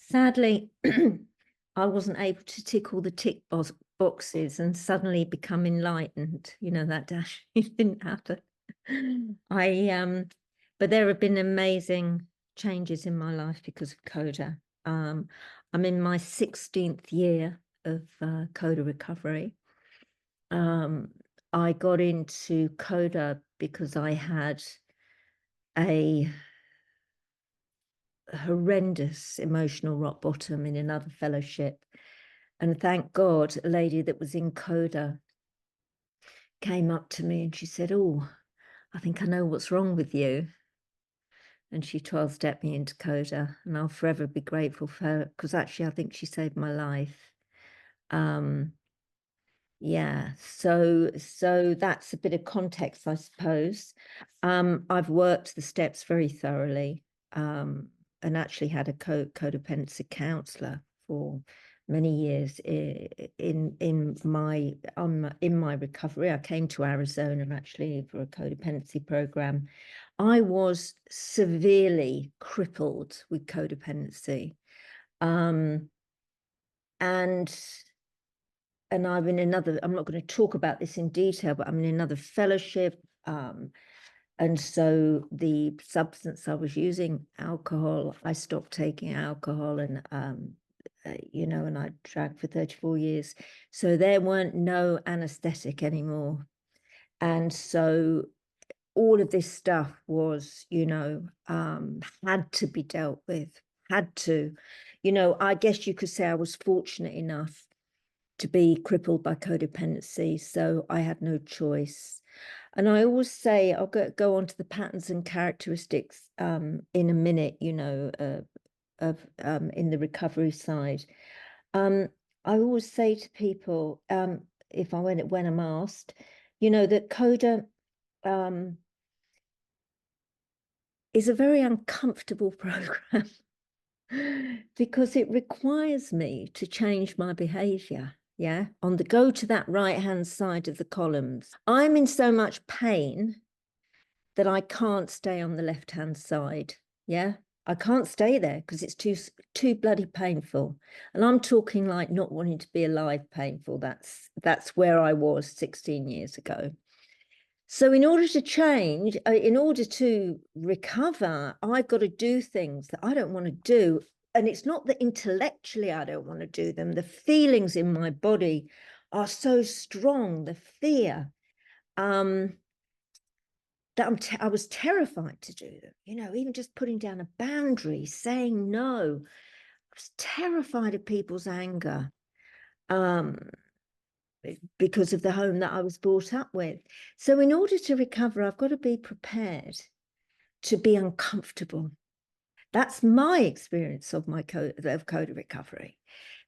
Sadly, I wasn't able to tick all the boxes and suddenly become enlightened. You know, that dash didn't happen. But there have been amazing changes in my life because of CoDA. I'm in my 16th year of CoDA recovery. I got into CoDA because I had a horrendous emotional rock bottom in another fellowship. And thank God, a lady that was in CoDA came up to me and she said, "Oh, I think I know what's wrong with you." And she 12-stepped me into CoDA, and I'll forever be grateful for her, because actually I think she saved my life. Yeah, so that's a bit of context, I suppose. I've worked the steps very thoroughly, and actually had a codependency counsellor for many years in my recovery. I came to Arizona actually for a codependency program. I was severely crippled with codependency, and I'm in another, I'm not going to talk about this in detail, but I'm in another fellowship. And so the substance I was using, alcohol, I stopped taking alcohol, and, and I drank for 34 years. So there weren't no anesthetic anymore. And so all of this stuff was, had to be dealt with, had to, I guess you could say I was fortunate enough to be crippled by codependency, so I had no choice. And I always say, I'll go on to the patterns and characteristics in a minute, in the recovery side. I always say to people, if when I'm asked, that CoDA is a very uncomfortable program because it requires me to change my behavior. Yeah, go to that right-hand side of the columns. I'm in so much pain that I can't stay on the left-hand side. Yeah, I can't stay there because it's too bloody painful. And I'm talking like not wanting to be alive painful. That's where I was 16 years ago. So in order to change, in order to recover, I've got to do things that I don't want to do. And it's not that intellectually I don't want to do them. The feelings in my body are so strong, the fear, that I was terrified to do them. Even just putting down a boundary, saying no. I was terrified of people's anger. Because of the home that I was brought up with. So in order to recover, I've got to be prepared to be uncomfortable. That's my experience of CoDA recovery.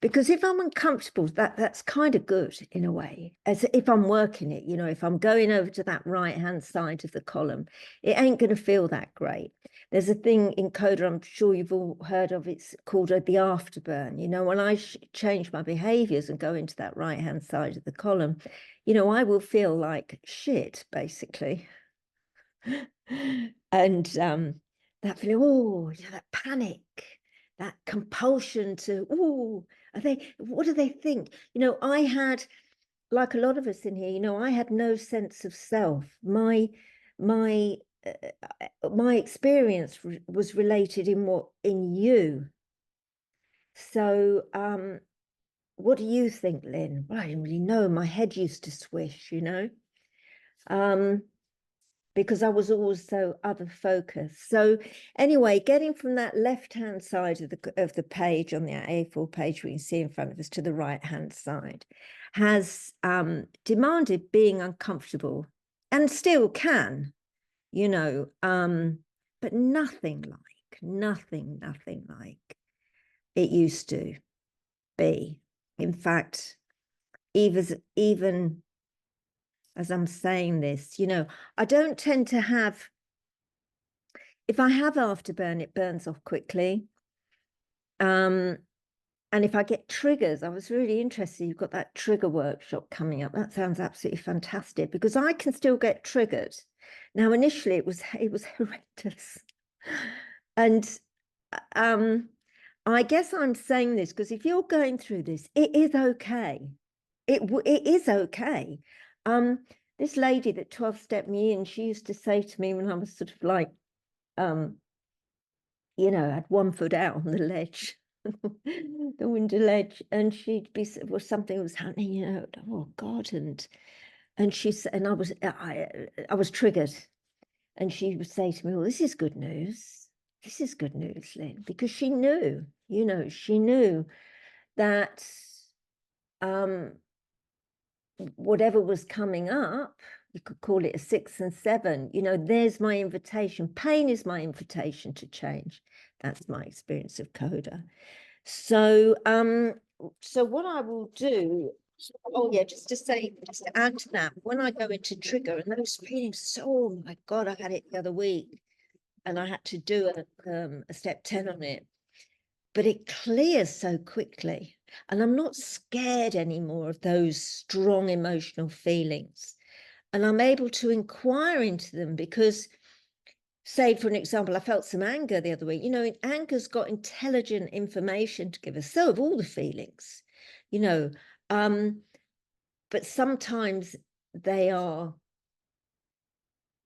Because if I'm uncomfortable, that's kind of good in a way, as if I'm working it, if I'm going over to that right-hand side of the column, it ain't going to feel that great. There's a thing in CoDA, I'm sure you've all heard of, it's called the afterburn. When I change my behaviors and go into that right-hand side of the column, I will feel like shit, basically. And that feeling, that panic, that compulsion to, what do they think? I had, like a lot of us in here, I had no sense of self. My experience was related in you. So what do you think, Lynn? Well, I didn't really know. My head used to swish, because I was always so other focused. So anyway, getting from that left-hand side of the page on the A4 page we can see in front of us to the right-hand side has demanded being uncomfortable, and still can, but nothing like it used to be. In fact, even as I'm saying this, I don't tend to have, if I have afterburn, it burns off quickly. And if I get triggers, I was really interested, you've got that trigger workshop coming up. That sounds absolutely fantastic, because I can still get triggered. Now, initially it was horrendous. And I guess I'm saying this because if you're going through this, it is okay. It is okay. This lady that 12-stepped me in, she used to say to me when I was sort of like, you know, had one foot out on the ledge, the window ledge, and she'd be, well, something was happening, you know, oh God, and she said, and I was triggered, and she would say to me, well, this is good news. This is good news, Lynn, because she knew, you know, she knew that whatever was coming up, you could call it a 6 and 7, you know, there's my invitation. Pain is my invitation to change. That's my experience of CoDA. So, so what I will do, oh yeah, just to add to that, when I go into trigger and those feelings, so, oh my God, I had it the other week and I had to do a step 10 on it, but it clears so quickly. And I'm not scared anymore of those strong emotional feelings. And I'm able to inquire into them because, say, for an example, I felt some anger the other week. You know, anger's got intelligent information to give us. So have all the feelings, you know. But sometimes they are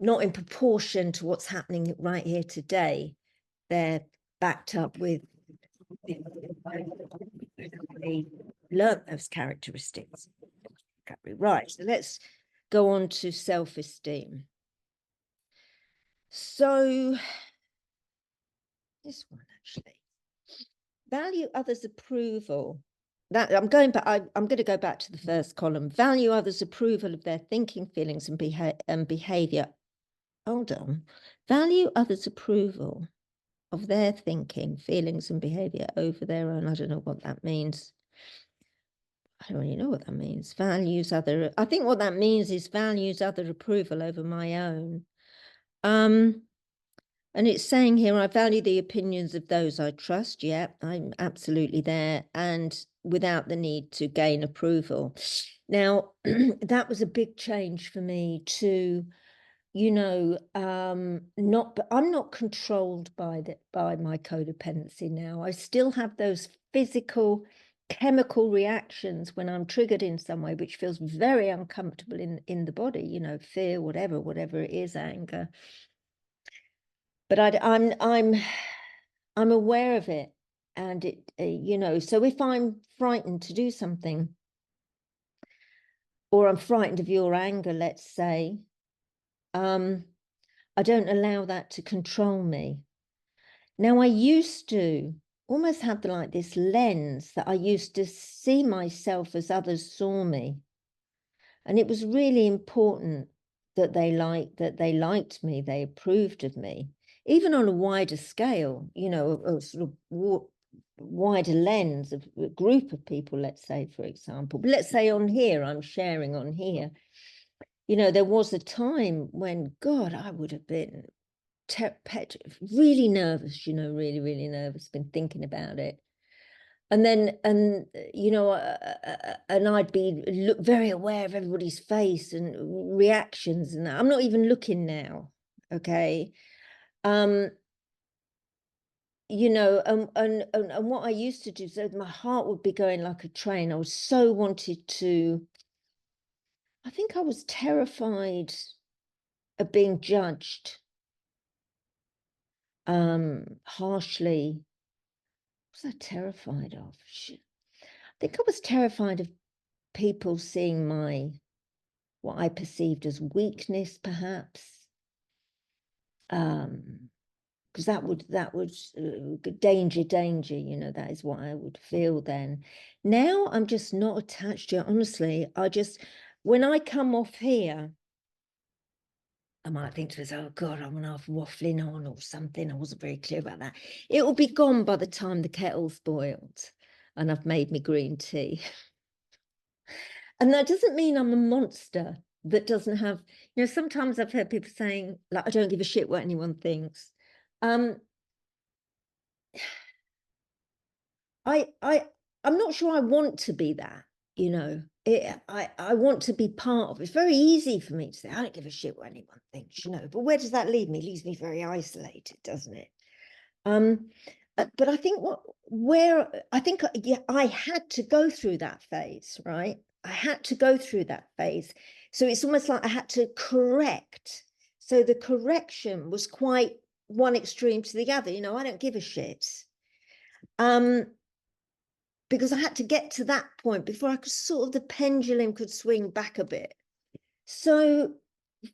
not in proportion to what's happening right here today. They're backed up with learn those characteristics. Right, so let's go on to self-esteem. So this one actually, value others' approval. That I'm going back. I'm going to go back to the first column. Value others' approval of their thinking, feelings, and behavior. Hold on. Value others' approval of their thinking, feelings, and behavior over their own. I don't know what that means. I don't really know what that means. Values other. I think what that means is values other approval over my own. And it's saying here, I value the opinions of those I trust. Yeah, I'm absolutely there. And without the need to gain approval. Now, that was a big change for me to, you know, I'm not controlled by my codependency now. I still have those physical, chemical reactions when I'm triggered in some way, which feels very uncomfortable in the body, you know, fear, whatever it is, anger. But I'm aware of it, and it, you know, so if I'm frightened to do something, or I'm frightened of your anger, let's say, I don't allow that to control me. Now, I used to almost have like this lens that I used to see myself as others saw me, and it was really important that they liked me, they approved of me, even on a wider scale, you know, a sort of wider lens of a group of people, let's say, for example. But let's say on here, I'm sharing on here, you know, there was a time when, God, I would have been really nervous, you know, really nervous, been thinking about it. And then, you know, and I'd be very aware of everybody's face and reactions, and I'm not even looking now, okay? You know, and what I used to do, so my heart would be going like a train. I was so wanted to, I think I was terrified of being judged harshly. What was I terrified of? Shit. I think I was terrified of people seeing what I perceived as weakness, perhaps, because that would danger, you know, that is what I would feel then. Now I'm just not attached to it, honestly. When I come off here, I might think to myself, oh God, I'm off waffling on or something. I wasn't very clear about that. It will be gone by the time the kettle's boiled and I've made me green tea. And that doesn't mean I'm a monster that doesn't have, you know, sometimes I've heard people saying, like, I don't give a shit what anyone thinks. I'm not sure I want to be that, you know. I want to be part of it. It's very easy for me to say, I don't give a shit what anyone thinks, you know, but where does that leave me? It leaves me very isolated, doesn't it? But I think yeah, I had to go through that phase, right? I had to go through that phase. So it's almost like I had to correct. So the correction was quite one extreme to the other. You know, I don't give a shit. Because I had to get to that point before I could sort of, the pendulum could swing back a bit. So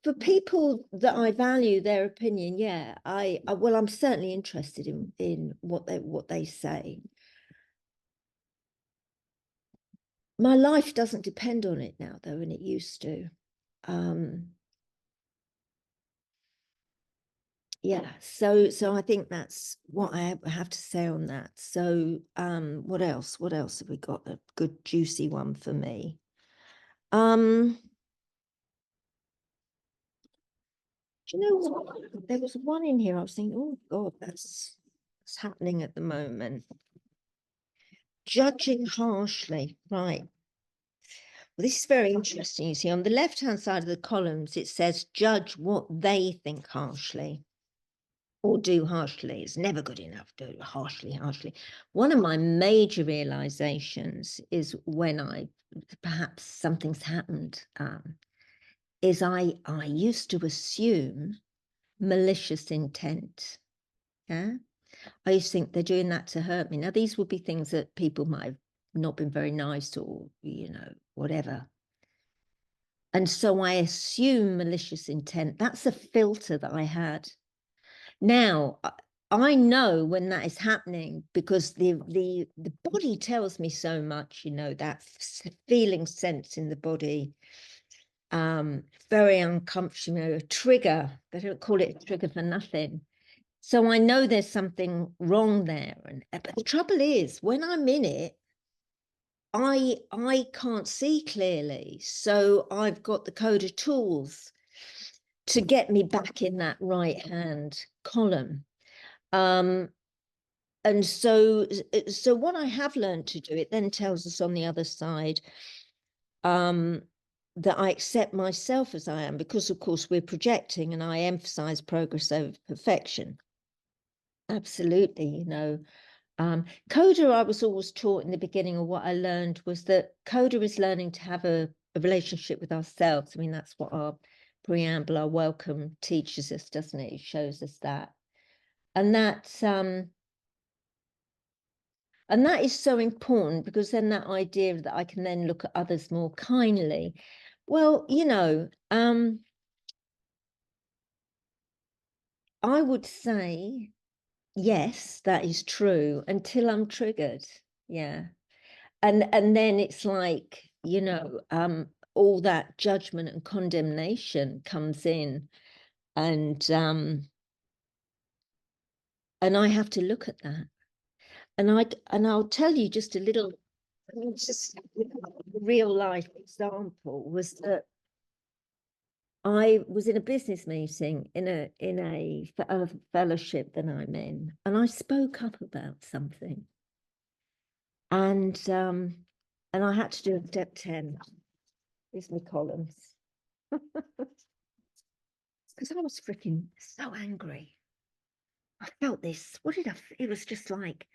for people that I value their opinion, yeah, well, I'm certainly interested in what they say. My life doesn't depend on it now, though, and it used to. Yeah, so I think that's what I have to say on that. So what else? What else have we got? A good juicy one for me. Do you know what? There was one in here I was thinking, oh God, that's happening at the moment. Judging harshly, right. Well, this is very interesting. You see, on the left-hand side of the columns, it says judge what they think harshly or do harshly. It's never good enough. Do it harshly. One of my major realizations is when perhaps something's happened, is I used to assume malicious intent. Yeah. I used to think they're doing that to hurt me. Now, these would be things that people might have not been very nice or, you know, whatever. And so I assume malicious intent. That's a filter that I had. Now, I know when that is happening because the body tells me so much, you know, that feeling sense in the body. Very uncomfortable, you know, a trigger. They don't call it a trigger for nothing. So I know there's something wrong there. But the trouble is, when I'm in it, I can't see clearly. So I've got the CoDA tools to get me back in that right hand column. And so what I have learned to do, it then tells us on the other side that I accept myself as I am, because of course we're projecting, and I emphasize progress over perfection. Absolutely, you know. CoDA, I was always taught in the beginning, or what I learned was that CoDA is learning to have a relationship with ourselves. I mean, that's what our preamble, our welcome teaches us, doesn't it? It shows us that. And that is so important, because then that idea that I can then look at others more kindly. Well, you know, I would say, yes, that is true until I'm triggered. Yeah. And then it's like, you know, all that judgment and condemnation comes in, and I have to look at that. And I'll tell you just a little, I mean, just a real life example was that I was in a business meeting in a fellowship that I'm in, and I spoke up about something, and I had to do a step 10. Here's my columns. Because I was freaking so angry. I felt this. What did I? It was just like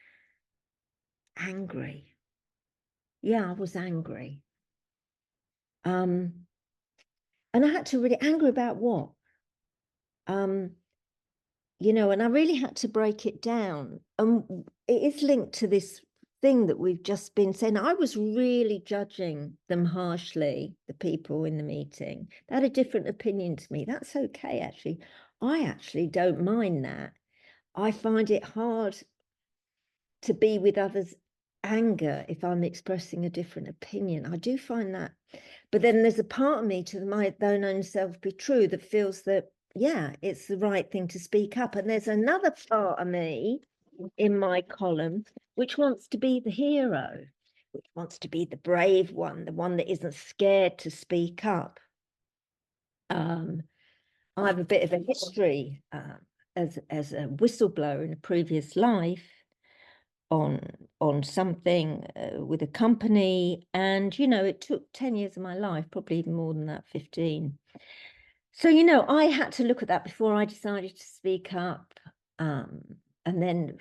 angry. Yeah, I was angry. And I had to really angry about what? You know, and I really had to break it down. It is linked to this thing that we've just been saying. I was really judging them harshly, the people in the meeting. They had a different opinion to me. That's okay, actually. I actually don't mind that. I find it hard to be with others' anger if I'm expressing a different opinion. I do find that. But then there's a part of me, to my own self be true, that feels that, yeah, it's the right thing to speak up. And there's another part of me in my column which wants to be the hero, which wants to be the brave one, the one that isn't scared to speak up. I have a bit of a history as a whistleblower in a previous life on something with a company, and you know, it took 10 years of my life, probably even more than that, 15. So, you know, I had to look at that before I decided to speak up. And then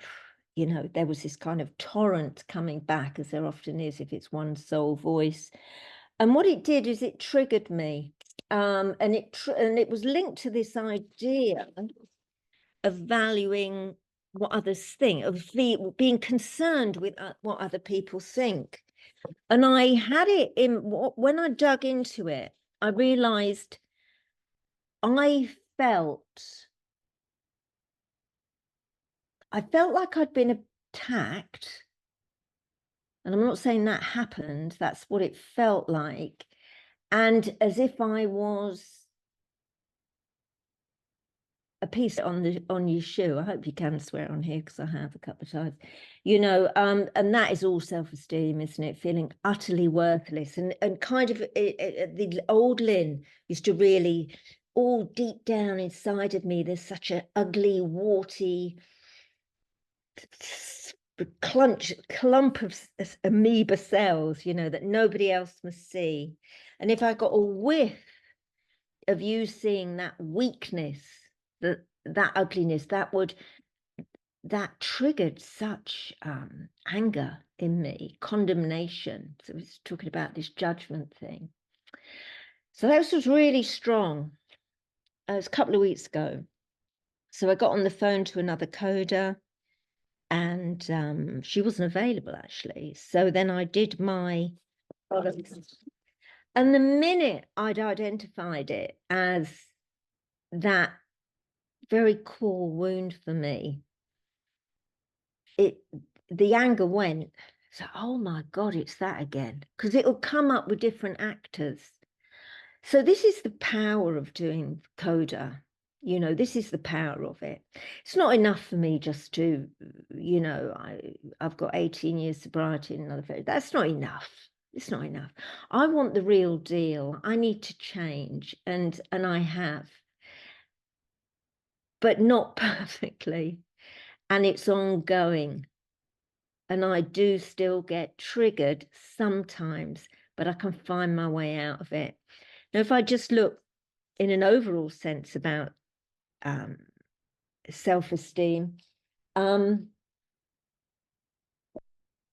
you know, there was this kind of torrent coming back, as there often is if it's one sole voice. And what it did is it triggered me. And it was linked to this idea of valuing what others think, of being concerned with what other people think. And I had it in, when I dug into it, I realized I felt like I'd been attacked. And I'm not saying that happened, that's what it felt like. And as if I was a piece on your shoe. I hope you can swear on here, because I have a couple of times, you know, and that is all self-esteem, isn't it? Feeling utterly worthless. And kind of the old Lynn used to really, all deep down inside of me, there's such an ugly, warty clump of amoeba cells, you know, that nobody else must see. And if I got a whiff of you seeing that weakness, that ugliness, that triggered such anger in me, condemnation. So it's talking about this judgment thing. So that was really strong. It was a couple of weeks ago. So I got on the phone to another CoDA, and she wasn't available, actually. So then I did my, and the minute I'd identified it as that very core wound for me, the anger went. So, oh my God, it's that again, because it will come up with different actors. So this is the power of doing CoDA. You know, this is the power of it. It's not enough for me just to, you know, I've got 18 years sobriety and another. That's not enough. It's not enough. I want the real deal. I need to change, and I have, but not perfectly, and it's ongoing. And I do still get triggered sometimes, but I can find my way out of it. Now, if I just look in an overall sense about self-esteem,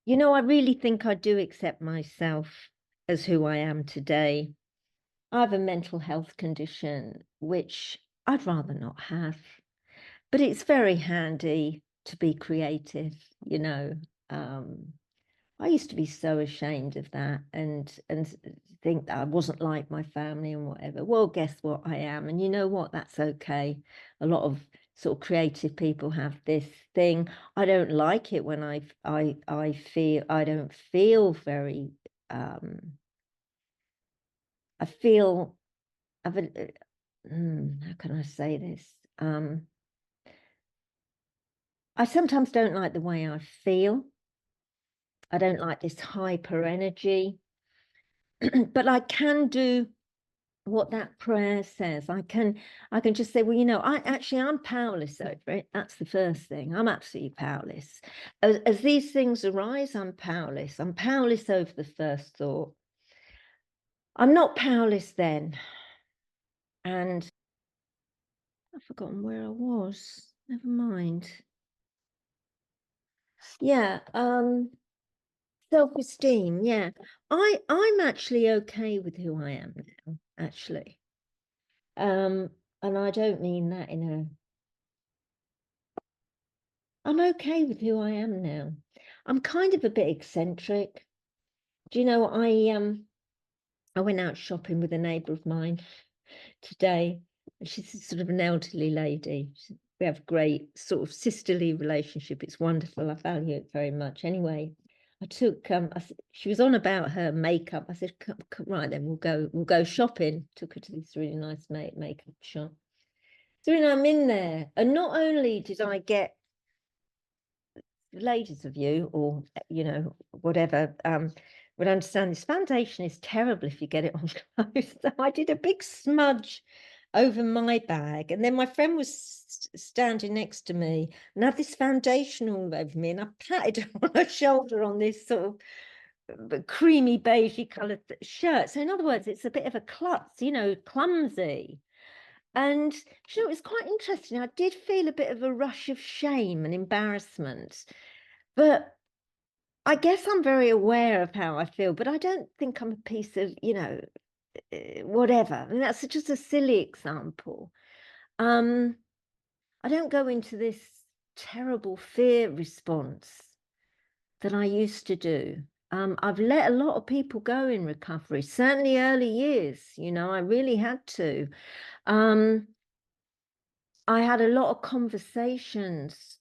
you know, I really think I do accept myself as who I am today. I have a mental health condition, which I'd rather not have, but it's very handy to be creative, you know. I used to be so ashamed of that and think that I wasn't like my family and whatever. Well, guess what? I am. And you know what? That's okay. A lot of sort of creative people have this thing. I don't like it when I feel, I don't feel very, I feel, how can I say this? I sometimes don't like the way I feel. I don't like this hyper energy, but I can do what that prayer says. I can just say, well, you know, I'm powerless over it. That's the first thing. I'm absolutely powerless. As these things arise, I'm powerless. I'm powerless over the first thought. I'm not powerless then. And I've forgotten where I was. Never mind. Yeah, self-esteem. Yeah, I'm actually okay with who I am now, actually. And I don't mean that in a, I'm okay with who I am now. I'm kind of a bit eccentric. Do you know, I went out shopping with a neighbour of mine today. She's sort of an elderly lady. We have a great sort of sisterly relationship. It's wonderful. I value it very much. Anyway, I took she was on about her makeup. I said, come, right then, we'll go shopping. Took her to this really nice makeup shop. So when I'm in there, and not only did I get ladies of you, or you know, whatever, would understand this foundation is terrible if you get it on close. So I did a big smudge over my bag, and then my friend was standing next to me and had this foundation all over me, and I patted her on her shoulder on this sort of creamy beigey coloured shirt. So in other words, it's a bit of a klutz, you know, clumsy. And you know, it's quite interesting. I did feel a bit of a rush of shame and embarrassment, but I guess I'm very aware of how I feel, but I don't think I'm a piece of, you know, whatever. I mean, that's just a silly example. I don't go into this terrible fear response that I used to do. I've let a lot of people go in recovery, certainly early years, you know, I really had to. Um, I had a lot of conversations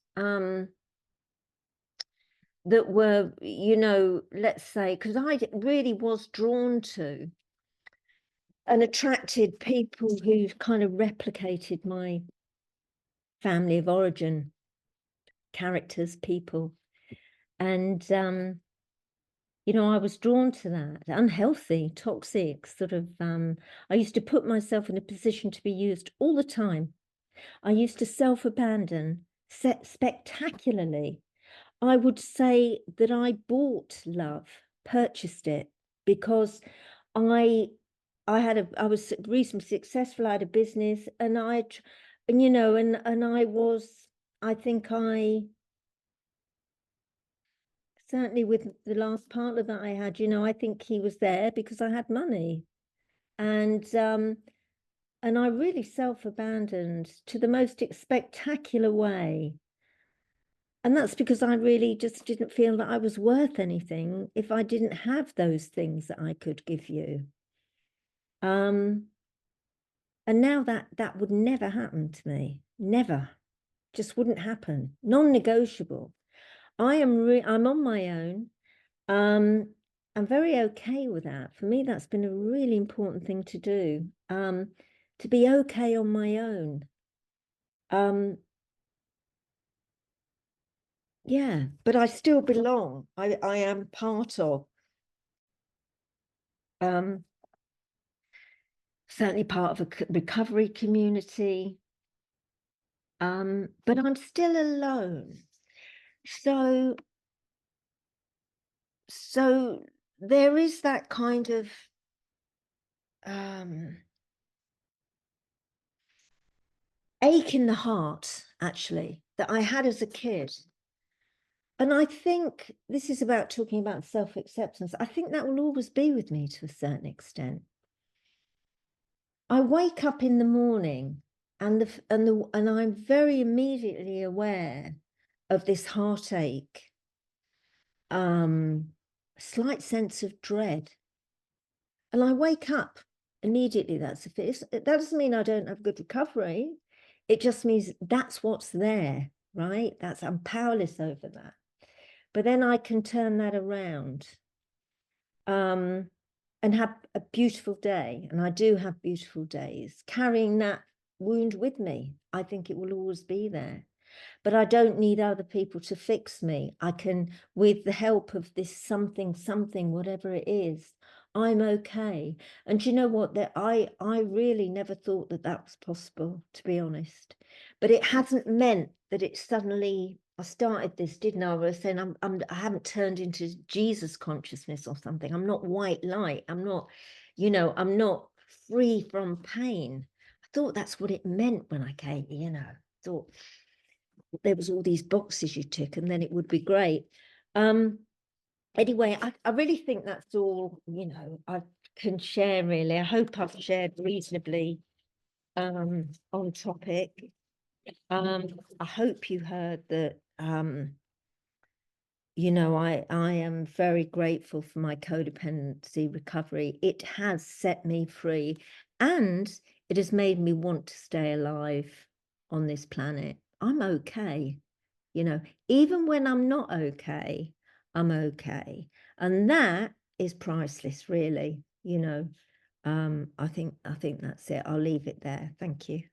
that were, you know, let's say, because I really was drawn to and attracted people who kind of replicated my family of origin, characters, people. And, you know, I was drawn to that, unhealthy, toxic sort of, I used to put myself in a position to be used all the time. I used to self-abandon spectacularly. I would say that I bought love, purchased it, because I I was reasonably successful. I had a business, and and you know, and I was, I think I certainly with the last partner that I had, you know, I think he was there because I had money, and and I really self-abandoned to the most spectacular way. And that's because I really just didn't feel that I was worth anything if I didn't have those things that I could give you. And now that would never happen to me. Never. Just wouldn't happen. Non-negotiable. I'm on my own. I'm very okay with that. For me, that's been a really important thing to do. To be okay on my own. Yeah, but I still belong. I am part of um certainly part of a recovery community. But I'm still alone. So so there is that kind of um ache in the heart, actually, that I had as a kid. And I think this is about talking about self-acceptance. I think that will always be with me to a certain extent. I wake up in the morning and I'm very immediately aware of this heartache, slight sense of dread. And I wake up immediately. That doesn't mean I don't have good recovery. It just means that's what's there, right? I'm powerless over that. But then I can turn that around and have a beautiful day. And I do have beautiful days, carrying that wound with me. I think it will always be there. But I don't need other people to fix me. I can, with the help of this something, whatever it is, I'm okay. And you know what? That I really never thought that was possible, to be honest. But it hasn't meant that it suddenly. I started this, didn't I? I was saying I haven't turned into Jesus consciousness or something. I'm not white light. I'm not, you know, I'm not free from pain. I thought that's what it meant when I came, you know. Thought there was all these boxes you tick and then it would be great. Anyway, I really think that's all, you know, I can share really. I hope I've shared reasonably on topic. I hope you heard that you know, I am very grateful for my codependency recovery. It has set me free and it has made me want to stay alive on this planet. I'm okay. You know, even when I'm not okay, I'm okay. And that is priceless, really. You know, I think that's it. I'll leave it there. Thank you.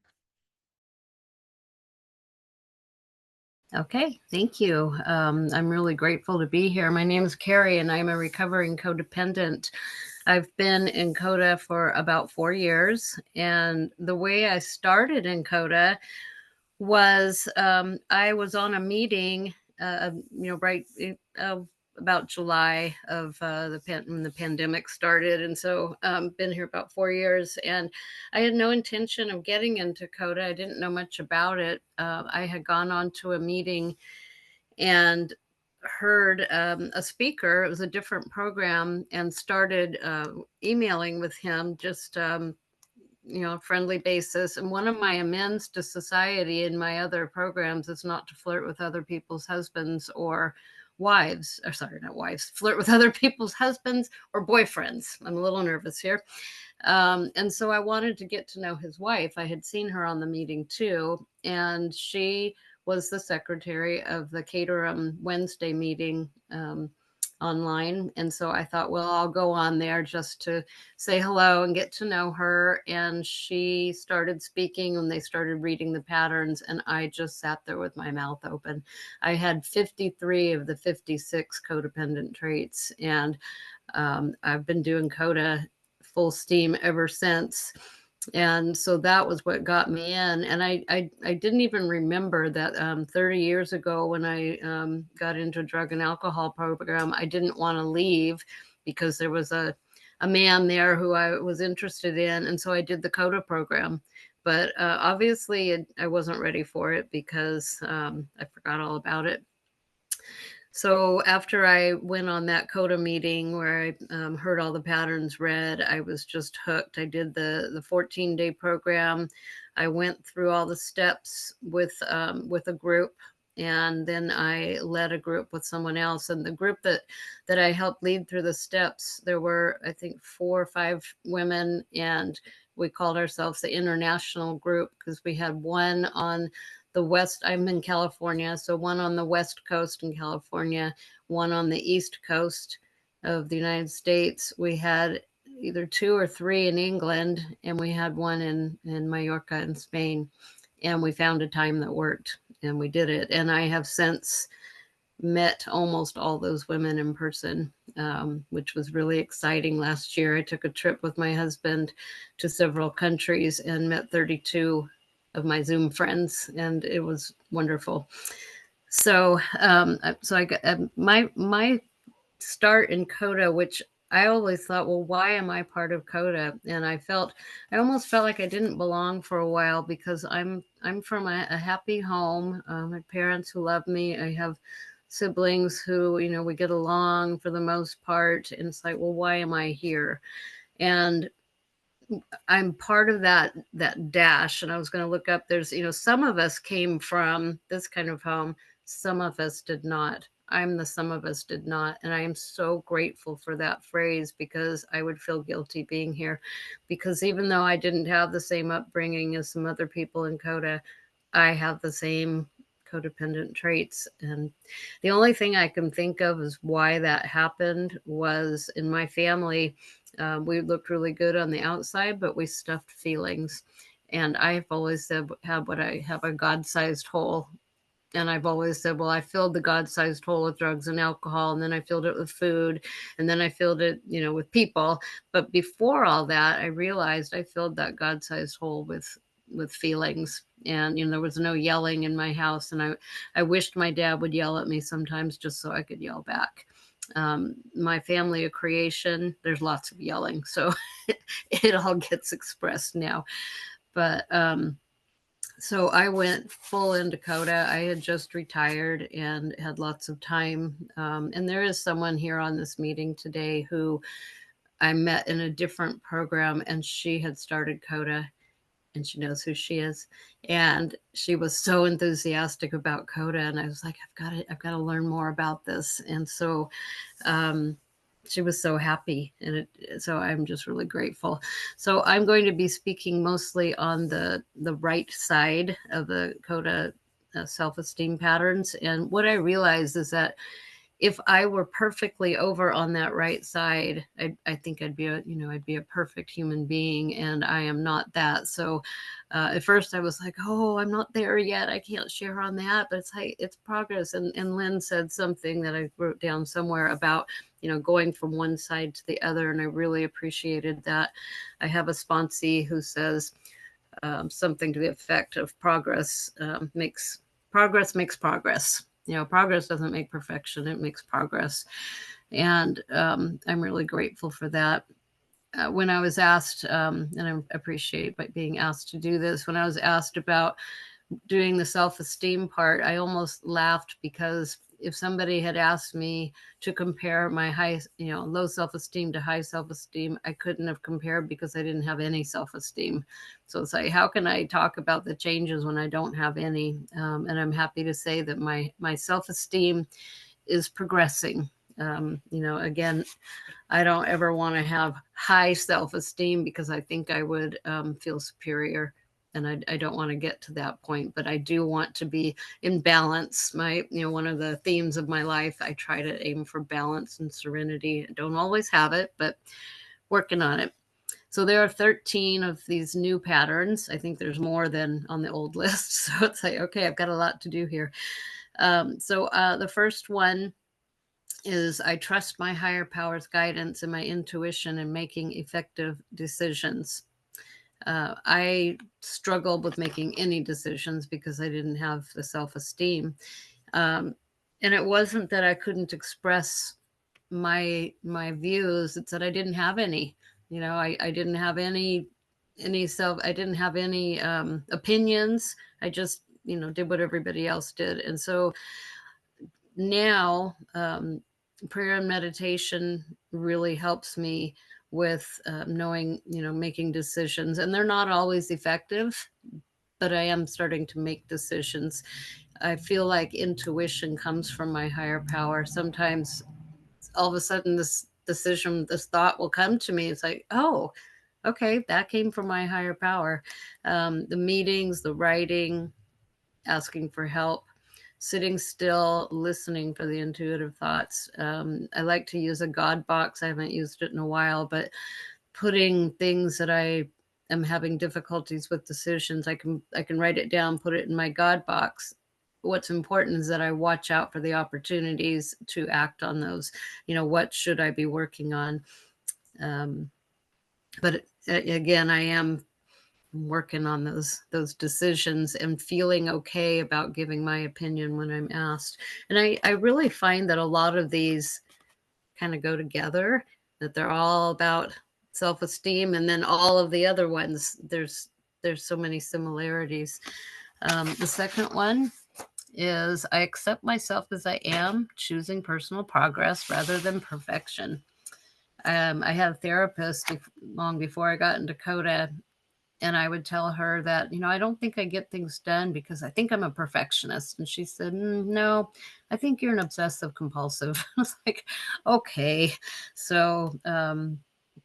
Okay, thank you. I'm really grateful to be here. My name is Cary, and I'm a recovering codependent. I've been in CoDA for about 4 years, and the way I started in CoDA was I was on a meeting, right about July of when the pandemic started. And so been here about 4 years, and I had no intention of getting into CoDA. I didn't know much about it. I had gone on to a meeting and heard a speaker. It was a different program, and started emailing with him, just friendly basis. And one of my amends to society in my other programs is not to flirt with other people's husbands or wives, or sorry, not wives, flirt with other people's husbands or boyfriends. I'm a little nervous here. And so I wanted to get to know his wife. I had seen her on the meeting too, and she was the secretary of the Caterham Wednesday meeting online. And so I thought, well, I'll go on there just to say hello and get to know her. And she started speaking, and they started reading the patterns, and I just sat there with my mouth open. I had 53 of the 56 codependent traits, and I've been doing CoDA full steam ever since. And so that was what got me in. And I didn't even remember that 30 years ago, when I got into a drug and alcohol program, I didn't want to leave because there was a man there who I was interested in. And so I did the CoDA program. But obviously I wasn't ready for it because I forgot all about it. So after I went on that CoDA meeting where I heard all the patterns read, I was just hooked. I did the 14-day program. I went through all the steps with a group, and then I led a group with someone else. And the group that I helped lead through the steps, there were, I think, 4 or 5 women, and we called ourselves the international group because we had one on the west. I'm in California, so one on the west coast in California, one on the east coast of the United States. We had either 2 or 3 in England, and we had one in Mallorca in Spain. And we found a time that worked, and we did it. And I have since met almost all those women in person, which was really exciting. Last year, I took a trip with my husband to several countries and met 32 of my Zoom friends, and it was wonderful. So, so I got my start in CoDA, which I always thought, well, why am I part of CoDA? And I almost felt like I didn't belong for a while, because I'm from a happy home. My parents who love me. I have siblings who, we get along for the most part. And it's like, well, why am I here? And I'm part of that dash. And I was going to look up, there's, some of us came from this kind of home. Some of us did not. I'm the some of us did not. And I am so grateful for that phrase, because I would feel guilty being here, because even though I didn't have the same upbringing as some other people in CoDA, I have the same codependent traits. And the only thing I can think of is why that happened was, in my family, we looked really good on the outside, but we stuffed feelings. And I've always said, have a God-sized hole. And I've always said, well, I filled the God-sized hole with drugs and alcohol, and then I filled it with food, and then I filled it, with people. But before all that, I realized I filled that God-sized hole with feelings. And there was no yelling in my house, and I wished my dad would yell at me sometimes just so I could yell back. My family of creation, there's lots of yelling, so it all gets expressed now. But so I went full into CoDA. I had just retired and had lots of time. And there is someone here on this meeting today who I met in a different program, and she had started CoDA, and she knows who she is. And she was so enthusiastic about CoDA. And I was like, I've got to learn more about this. And so she was so happy. And so I'm just really grateful. So I'm going to be speaking mostly on the right side of the CoDA self-esteem patterns. And what I realized is that if I were perfectly over on that right side, I think I'd be a perfect human being, and I am not that. So at first I was like, oh, I'm not there yet. I can't share on that, but it's progress. And Lynn said something that I wrote down somewhere about, going from one side to the other. And I really appreciated that. I have a sponsee who says something to the effect of progress makes progress. progress doesn't make perfection, it makes progress. And I'm really grateful for that. When I was asked, and I appreciate being asked to do this, when I was asked about doing the self-esteem part, I almost laughed, because if somebody had asked me to compare my low self-esteem to high self-esteem, I couldn't have compared, because I didn't have any self-esteem. So it's like, how can I talk about the changes when I don't have any? And I'm happy to say that my self-esteem is progressing. Again, I don't ever want to have high self-esteem, because I think I would feel superior. And I don't want to get to that point, but I do want to be in balance. One of the themes of my life, I try to aim for balance and serenity. I don't always have it, but working on it. So there are 13 of these new patterns. I think there's more than on the old list. So it's like, okay, I've got a lot to do here. The first one is, I trust my higher power's guidance and my intuition in making effective decisions. I struggled with making any decisions because I didn't have the self-esteem. And it wasn't that I couldn't express my views, it's that I didn't have any. I didn't have any I didn't have any opinions. I just did what everybody else did. And so now, prayer and meditation really helps me with knowing, making decisions. And they're not always effective, but I am starting to make decisions. I feel like intuition comes from my higher power. Sometimes all of a sudden this decision, this thought will come to me. It's like, oh, okay, that came from my higher power. The meetings, the writing, asking for help, sitting still, listening for the intuitive thoughts. I like to use a God box. I haven't used it in a while, but putting things that I am having difficulties with decisions, I can write it down, put it in my God box. What's important is that I watch out for the opportunities to act on those. What should I be working on? But again, I am working on those decisions and feeling okay about giving my opinion when I'm asked. And I really find that a lot of these kind of go together, that they're all about self-esteem, and then all of the other ones, there's so many similarities. The second one is, I accept myself as I am, choosing personal progress rather than perfection. I had a therapist long before I got into CoDA, and I would tell her that, I don't think I get things done because I think I'm a perfectionist. And she said, no, I think you're an obsessive compulsive. I was like, okay. So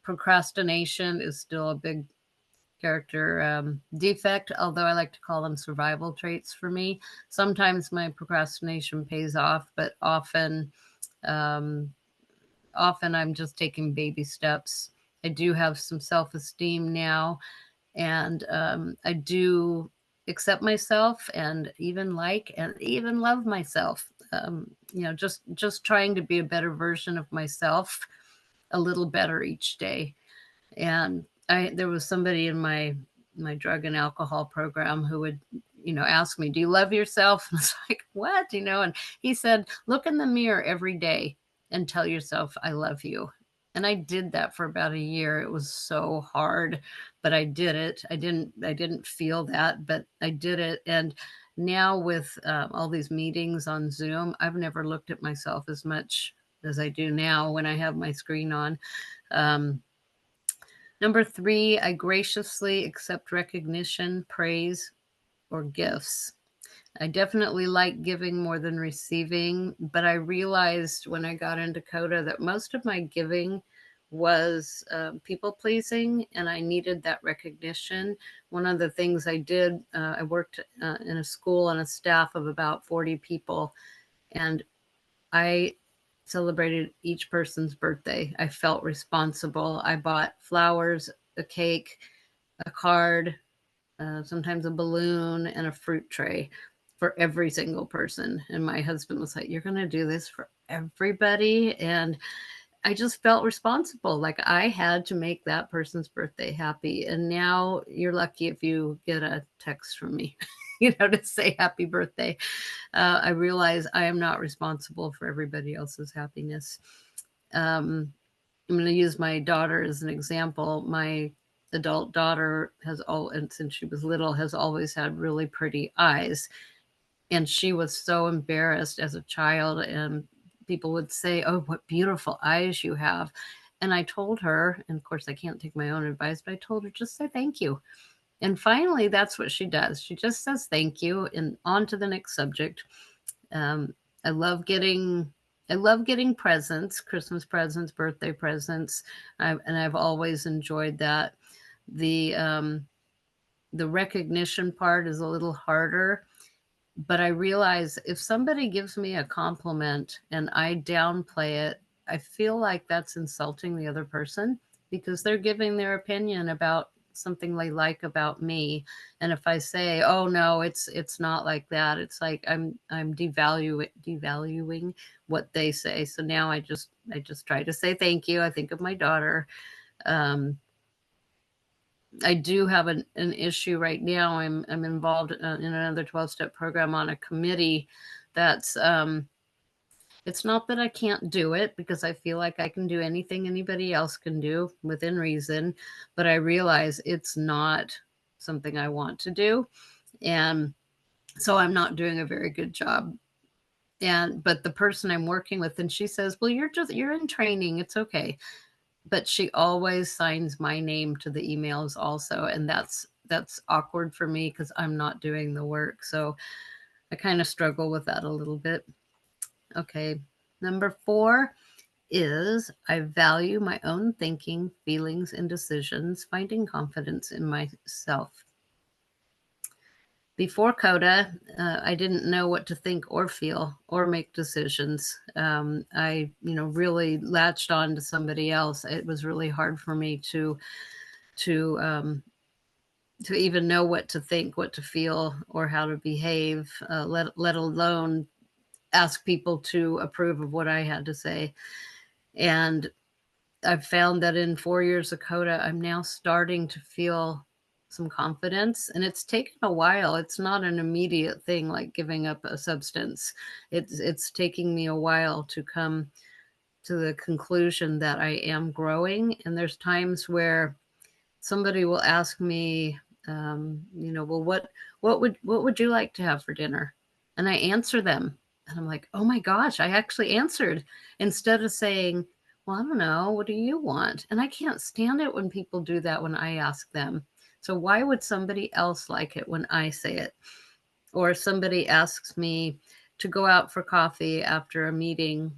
procrastination is still a big character defect, although I like to call them survival traits for me. Sometimes my procrastination pays off, but um, often I'm just taking baby steps. I do have some self-esteem now, and I do accept myself, and even love myself. Just trying to be a better version of myself, a little better each day. And there was somebody in my drug and alcohol program who would ask me, do you love yourself? And I was like, what? And he said, look in the mirror every day and tell yourself, I love you. And I did that for about a year. It was so hard, but I did it. I didn't feel that, but I did it. And now with all these meetings on Zoom, I've never looked at myself as much as I do now when I have my screen on. Number 3, I graciously accept recognition, praise, or gifts. I definitely like giving more than receiving, but I realized when I got into CoDA that most of my giving was people pleasing, and I needed that recognition. One of the things I did, I worked in a school on a staff of about 40 people, and I celebrated each person's birthday. I felt responsible. I bought flowers, a cake, a card, sometimes a balloon, and a fruit tray for every single person. And my husband was like, you're going to do this for everybody? And I just felt responsible. Like I had to make that person's birthday happy. And now you're lucky if you get a text from me. to say happy birthday. I realize I am not responsible for everybody else's happiness. I'm going to use my daughter as an example. My adult daughter and since she was little, has always had really pretty eyes. And she was so embarrassed as a child, and people would say, "Oh, what beautiful eyes you have." And I told her, and of course I can't take my own advice, but I told her, just say thank you. And finally, that's what she does. She just says thank you and on to the next subject. Um, I love getting presents, Christmas presents, birthday presents, and I've always enjoyed that. The the recognition part is a little harder, but I realize if somebody gives me a compliment and I downplay it, I feel like that's insulting the other person because they're giving their opinion about something they like about me. And if I say, "Oh no, it's not like that," it's like I'm devaluing what they say. So now I just try to say thank you. I think of my daughter. Um, I do have an issue right now. I'm involved in another 12-step program on a committee that's it's not that I can't do it because I feel like I can do anything anybody else can do within reason, but I realize it's not something I want to do. And so I'm not doing a very good job. But the person I'm working with, and she says, "Well, you're in training. It's okay." But she always signs my name to the emails also, and that's awkward for me because I'm not doing the work. So I kind of struggle with that a little bit. Okay. Number 4 is I value my own thinking, feelings, and decisions, finding confidence in myself. Before CoDA, I didn't know what to think or feel or make decisions. I, really latched on to somebody else. It was really hard for me to to even know what to think, what to feel, or how to behave. Let alone ask people to approve of what I had to say. And I've found that in 4 years of CoDA, I'm now starting to feel some confidence, and it's taken a while. It's not an immediate thing like giving up a substance. It's taking me a while to come to the conclusion that I am growing. And there's times where somebody will ask me, "Well, what would you like to have for dinner?" And I answer them, and I'm like, "Oh my gosh, I actually answered," instead of saying, "Well, I don't know, what do you want?" And I can't stand it when people do that when I ask them. So why would somebody else like it when I say it? Or if somebody asks me to go out for coffee after a meeting,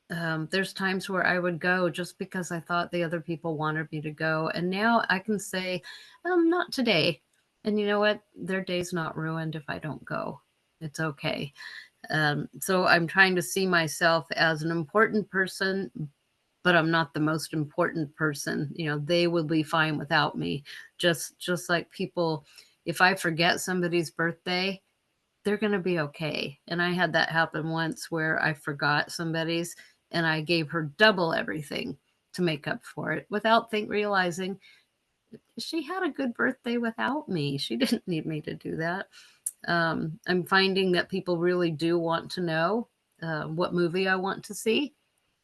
there's times where I would go just because I thought the other people wanted me to go. And now I can say, not today. And you know what? Their day's not ruined if I don't go. It's okay. So I'm trying to see myself as an important person, but I'm not the most important person. They will be fine without me. Just like people, if I forget somebody's birthday, they're going to be okay. And I had that happen once where I forgot somebody's and I gave her double everything to make up for it without realizing she had a good birthday without me. She didn't need me to do that. I'm finding that people really do want to know what movie I want to see,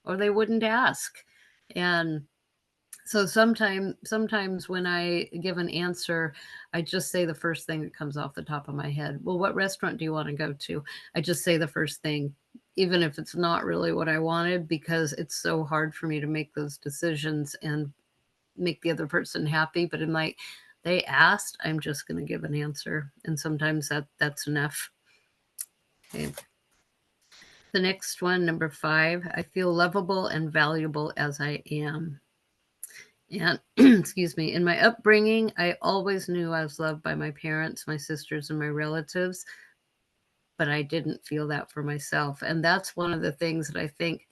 or they wouldn't ask. And so sometimes when I give an answer, I just say the first thing that comes off the top of my head. "Well, what restaurant do you want to go to?" I just say the first thing, even if it's not really what I wanted, because it's so hard for me to make those decisions and make the other person happy. But in like they asked, I'm just going to give an answer, and sometimes that's enough. Okay. The next one, number 5, I feel lovable and valuable as I am. And excuse me, in my upbringing, I always knew I was loved by my parents, my sisters, and my relatives, but I didn't feel that for myself. And that's one of the things that I think,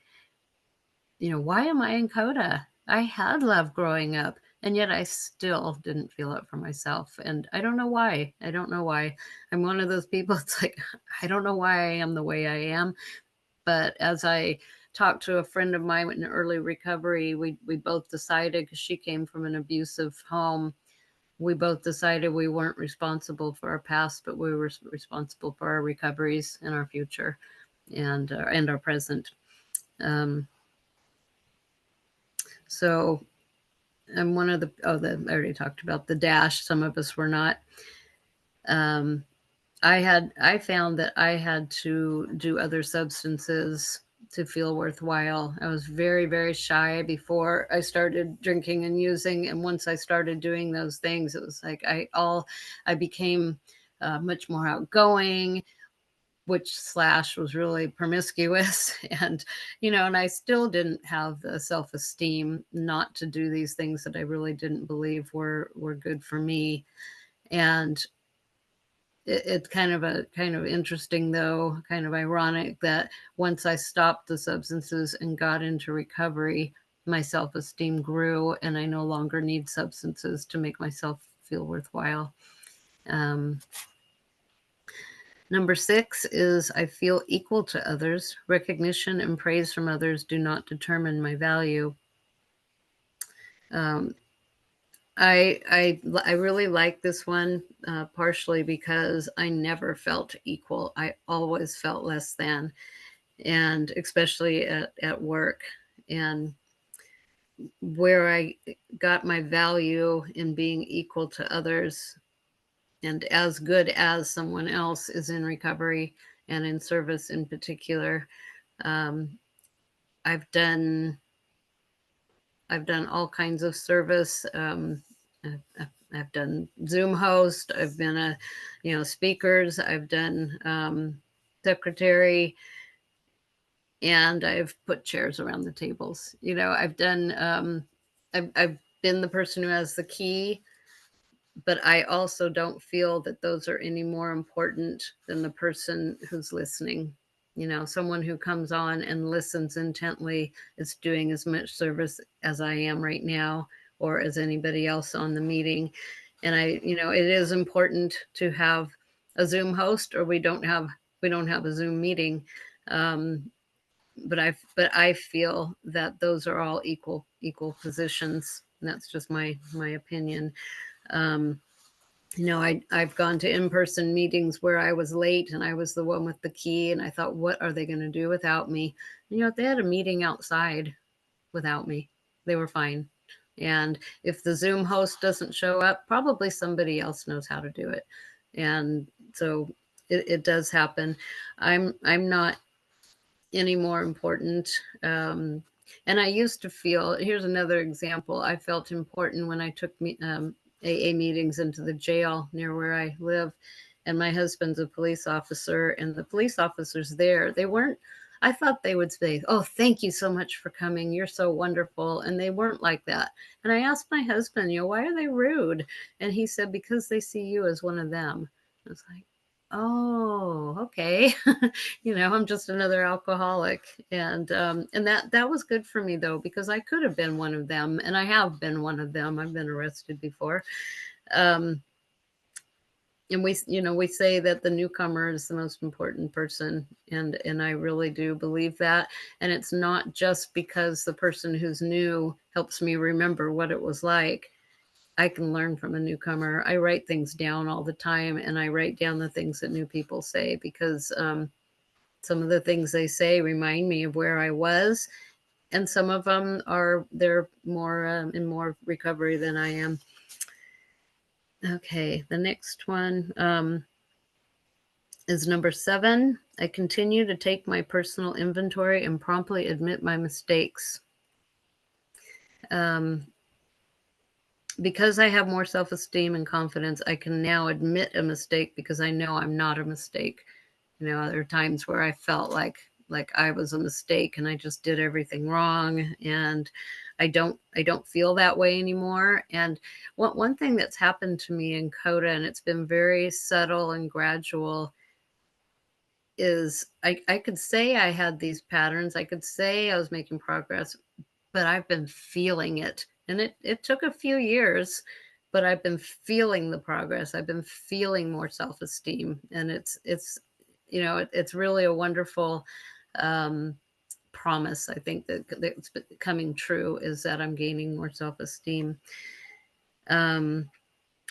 why am I in CoDA? I had love growing up, and yet I still didn't feel it for myself. And I don't know why. I don't know why. I'm one of those people, it's like, I don't know why I am the way I am. But as I talked to a friend of mine in early recovery, we both decided, because she came from an abusive home, we both decided we weren't responsible for our past, but we were responsible for our recoveries and our future and our present. So I'm one of the, I already talked about the dash. Some of us were not. I found that I had to do other substances to feel worthwhile. I was very, very shy before I started drinking and using. And once I started doing those things, it was like I became much more outgoing, which slash was really promiscuous. And, and I still didn't have the self-esteem not to do these things that I really didn't believe were good for me. And it's kind of interesting, though, kind of ironic that once I stopped the substances and got into recovery, my self-esteem grew and I no longer need substances to make myself feel worthwhile. Number 6 is I feel equal to others. Recognition and praise from others do not determine my value. I really like this one, partially because I never felt equal. I always felt less than, and especially at work. And where I got my value in being equal to others and as good as someone else is in recovery and in service in particular. Um, I've done all kinds of service. I've done Zoom host. I've been speakers. I've done secretary, and I've put chairs around the tables. I've done. I've been the person who has the key, but I also don't feel that those are any more important than the person who's listening. Someone who comes on and listens intently is doing as much service as I am right now or as anybody else on the meeting. And it is important to have a Zoom host, or we don't have a Zoom meeting. But I feel that those are all equal positions. And that's just my opinion. I've gone to in-person meetings where I was late and I was the one with the key, and I thought, what are they going to do without me? And, they had a meeting outside without me. They were fine. And if the Zoom host doesn't show up, probably somebody else knows how to do it. And so it does happen. I'm not any more important. And I used to feel, here's another example. I felt important when I took AA meetings into the jail near where I live. And my husband's a police officer, and the police officers there, I thought they would say, "Oh, thank you so much for coming. You're so wonderful." And they weren't like that. And I asked my husband, why are they rude? And he said, because they see you as one of them. I was like, oh, okay. I'm just another alcoholic. And that was good for me, though, because I could have been one of them, and I have been one of them. I've been arrested before. And we say that the newcomer is the most important person, and I really do believe that. And it's not just because the person who's new helps me remember what it was like. I can learn from a newcomer. I write things down all the time, and I write down the things that new people say, because some of the things they say remind me of where I was, and some of them they're more in more recovery than I am. Okay, the next one is number 7. I continue to take my personal inventory and promptly admit my mistakes. Because I have more self-esteem and confidence, I can now admit a mistake because I know I'm not a mistake. There are times where I felt like I was a mistake and I just did everything wrong, and I don't feel that way anymore. And one thing that's happened to me in CoDA, and it's been very subtle and gradual, is I could say I had these patterns. I could say I was making progress, but I've been feeling it. And it took a few years, but I've been feeling the progress. I've been feeling more self-esteem. And it's really a wonderful promise. I think that's coming true, is that I'm gaining more self-esteem.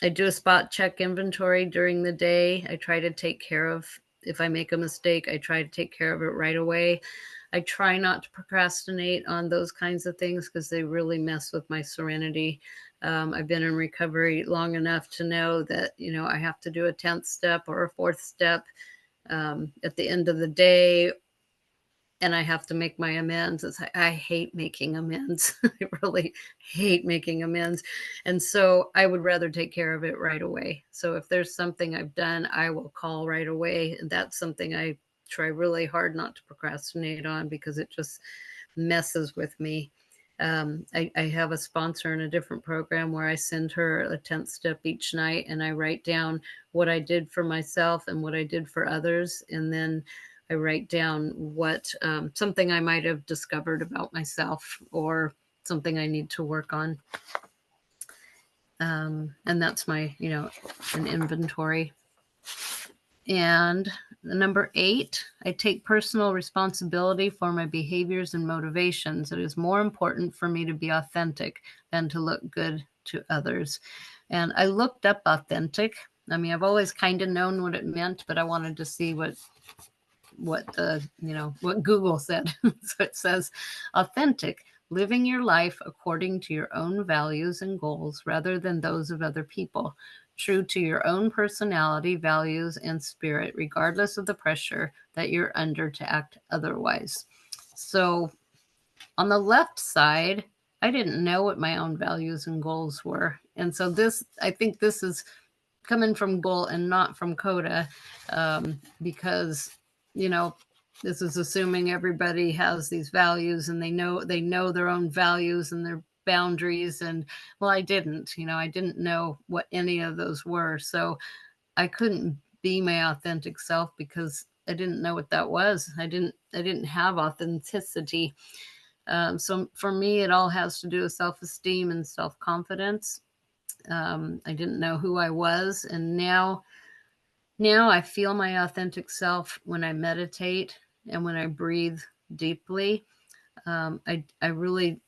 I do a spot check inventory during the day. I try to take care of, if I make a mistake, I try to take care of it right away. I try not to procrastinate on those kinds of things because they really mess with my serenity. I've been in recovery long enough to know that, I have to do a 10th step or a fourth step at the end of the day, and I have to make my amends. I hate making amends. I really hate making amends. And so I would rather take care of it right away. So if there's something I've done, I will call right away. And that's something I try really hard not to procrastinate on because it just messes with me. I have a sponsor in a different program where I send her a 10th step each night, and I write down what I did for myself and what I did for others. And then I write down what something I might have discovered about myself or something I need to work on. And that's my, an inventory. And number 8, I take personal responsibility for my behaviors and motivations. It is more important for me to be authentic than to look good to others. And I looked up authentic. I mean, I've always kind of known what it meant, but I wanted to see what what Google said. So it says authentic, living your life according to your own values and goals rather than those of other people, true to your own personality, values, and spirit, regardless of the pressure that you're under to act otherwise. So on the left side, I didn't know what my own values and goals were. And so I think this is coming from goal and not from CoDA, because this is assuming everybody has these values and they know their own values and their boundaries. And well, I didn't know what any of those were, so I couldn't be my authentic self because I didn't know what that was. I didn't have authenticity. So for me, it all has to do with self-esteem and self-confidence. I didn't know who I was, and now I feel my authentic self when I meditate and when I breathe deeply. I really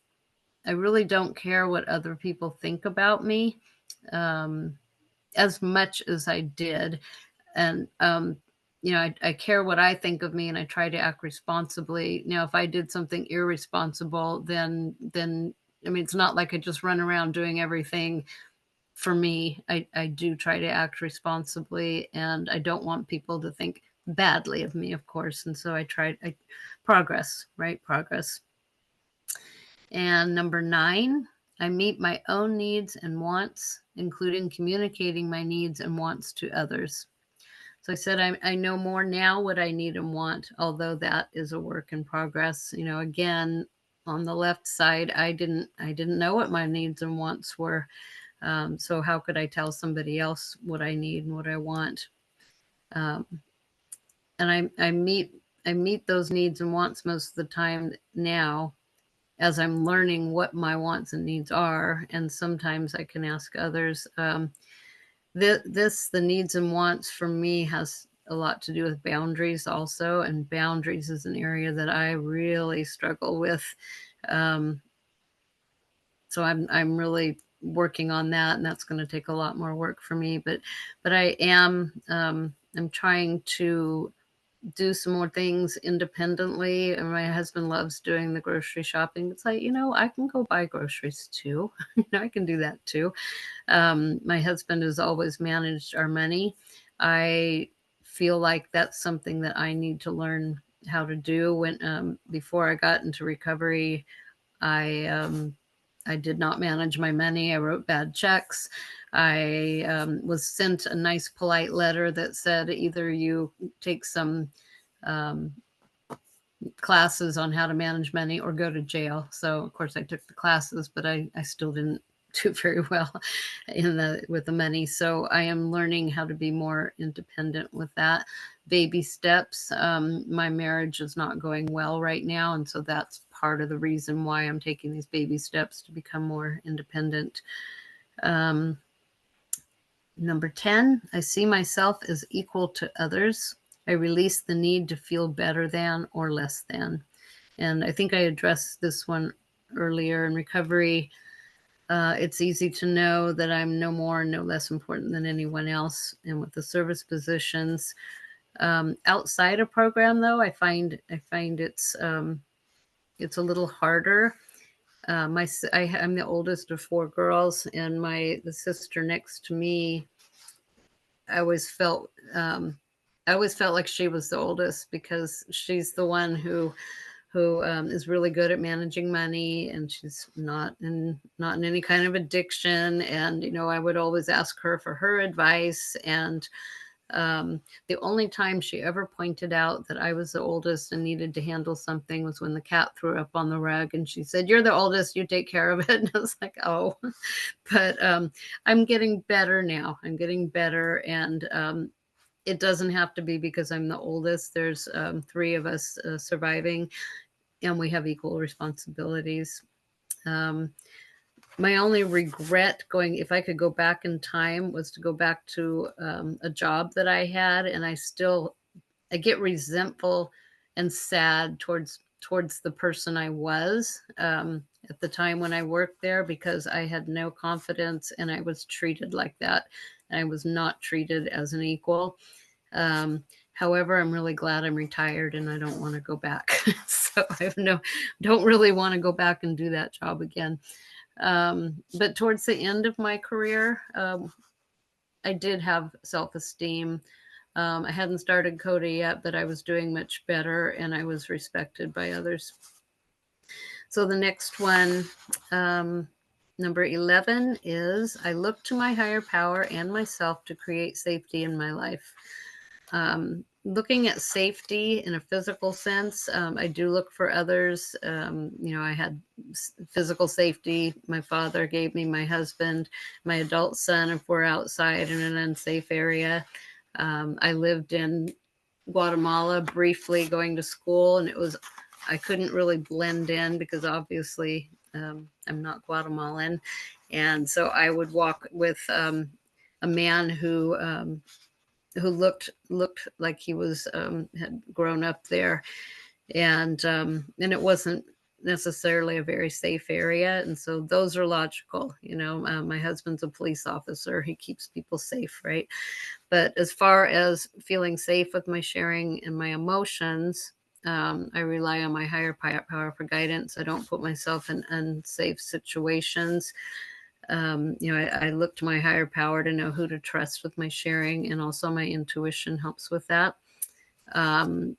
don't care what other people think about me, as much as I did, and I care what I think of me, and I try to act responsibly. Now, if I did something irresponsible, then I mean, it's not like I just run around doing everything for me. I do try to act responsibly, and I don't want people to think badly of me, of course. And so I progress, right? Progress. And number 9, I meet my own needs and wants, including communicating my needs and wants to others. So I said, I know more now what I need and want, although that is a work in progress. Again, on the left side, I didn't know what my needs and wants were. So how could I tell somebody else what I need and what I want? Um, and I meet those needs and wants most of the time now, as I'm learning what my wants and needs are. And sometimes I can ask others. The needs and wants for me has a lot to do with boundaries also. And boundaries is an area that I really struggle with. So I'm really working on that, and that's going to take a lot more work for me. But I am I'm trying to do some more things independently. And my husband loves doing the grocery shopping. It's like, I can go buy groceries too. I can do that too. My husband has always managed our money. I feel like that's something that I need to learn how to do. When before I got into recovery, I did not manage my money. I wrote bad checks. I was sent a nice, polite letter that said either you take some classes on how to manage money or go to jail. So of course I took the classes, but I still didn't do very well with the money. So I am learning how to be more independent with that. Baby steps. My marriage is not going well right now, and so that's part of the reason why I'm taking these baby steps to become more independent. Number 10, I see myself as equal to others. I release the need to feel better than or less than. And I think I addressed this one earlier in recovery. It's easy to know that I'm no more, no less important than anyone else. And with the service positions, outside a program, though, I find it's a little harder. I'm the oldest of four girls, and the sister next to me, I always felt I always felt like she was the oldest because she's the one who is really good at managing money, and she's not in any kind of addiction. And I would always ask her for her advice. And the only time she ever pointed out that I was the oldest and needed to handle something was when the cat threw up on the rug, and she said, "You're the oldest, you take care of it." And I was like, "Oh." But I'm getting better now. I'm getting better. And it doesn't have to be because I'm the oldest. There's three of us surviving, and we have equal responsibilities. Um, my only regret, going if I could go back in time, was to go back to a job that I had. And I get resentful and sad towards the person I was at the time when I worked there, because I had no confidence and I was treated like that, and I was not treated as an equal. Um, However, I'm really glad I'm retired and I don't want to go back. So don't really want to go back and do that job again. But towards the end of my career, I did have self-esteem. I hadn't started CoDA yet, but I was doing much better and I was respected by others. So the next one, number 11, is I look to my higher power and myself to create safety in my life. Looking at safety in a physical sense, I do look for others. I had physical safety. My father gave me my husband, my adult son, if we're outside in an unsafe area. I lived in Guatemala briefly going to school, and I couldn't really blend in because obviously I'm not Guatemalan. And so I would walk with a man who looked like he was had grown up there. And it wasn't necessarily a very safe area. And so those are logical. My husband's a police officer, he keeps people safe, right? But as far as feeling safe with my sharing and my emotions, I rely on my higher power for guidance. I don't put myself in unsafe situations. I look to my higher power to know who to trust with my sharing, and also my intuition helps with that. Um,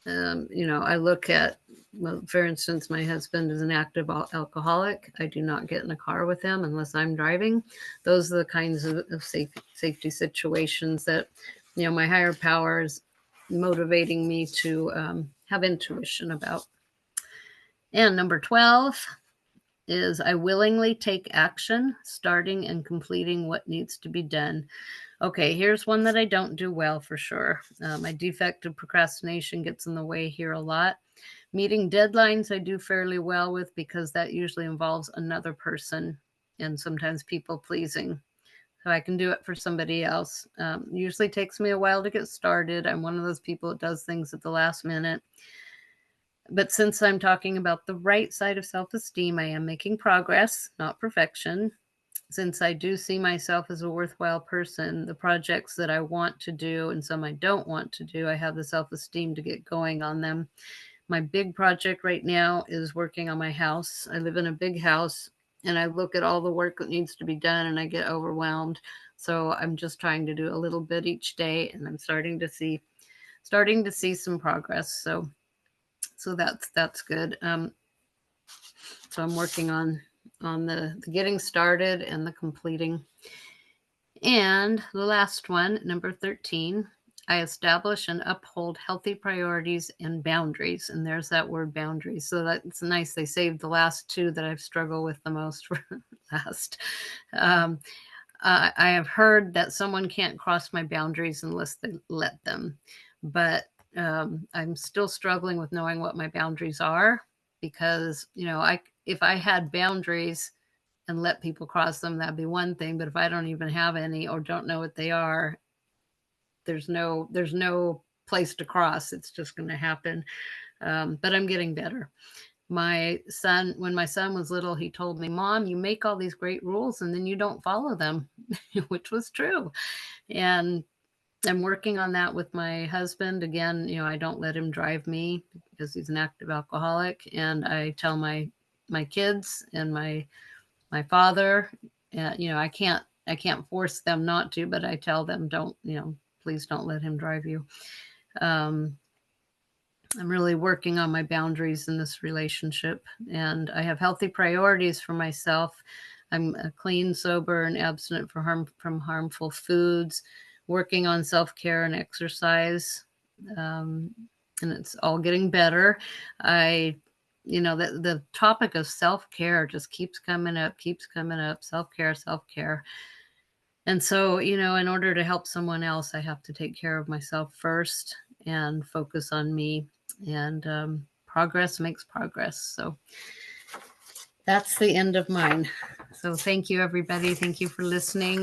I look at, well, for instance, my husband is an active alcoholic. I do not get in a car with him unless I'm driving. Those are the kinds of safety situations that, my higher power is motivating me to have intuition about. And number 12 is I willingly take action, starting and completing what needs to be done. Okay, here's one that I don't do well for sure. My defective procrastination gets in the way here a lot. Meeting deadlines, I do fairly well with because that usually involves another person and sometimes people pleasing. So I can do it for somebody else. Usually takes me a while to get started. I'm one of those people that does things at the last minute. But since I'm talking about the right side of self-esteem, I am making progress, not perfection. Since I do see myself as a worthwhile person, the projects that I want to do and some I don't want to do, I have the self-esteem to get going on them. My big project right now is working on my house. I live in a big house, and I look at all the work that needs to be done and I get overwhelmed. So I'm just trying to do a little bit each day, and I'm starting to see some progress. So that's good. So I'm working on the getting started and the completing. And the last one, number 13, I establish and uphold healthy priorities and boundaries. And there's that word boundaries. So that's nice. They saved the last two that I've struggled with the most for last. Um, I have heard that someone can't cross my boundaries unless they let them. But I'm still struggling with knowing what my boundaries are, because, if I had boundaries and let people cross them, that'd be one thing. But if I don't even have any or don't know what they are, there's no place to cross. It's just going to happen. But I'm getting better. My son, when my son was little, he told me, Mom, you make all these great rules and then you don't follow them, which was true. And I'm working on that with my husband. Again, I don't let him drive me because he's an active alcoholic. And I tell my kids and my father, I can't force them not to, but I tell them, don't, please don't let him drive you. Um, I'm really working on my boundaries in this relationship, and I have healthy priorities for myself. I'm clean, sober, and abstinent from harmful foods, working on self-care and exercise. Um, and it's all getting better. I, the topic of self-care just keeps coming up, self-care, self-care. And so, in order to help someone else, I have to take care of myself first and focus on me. And progress makes progress. So that's the end of mine. So thank you, everybody. Thank you for listening.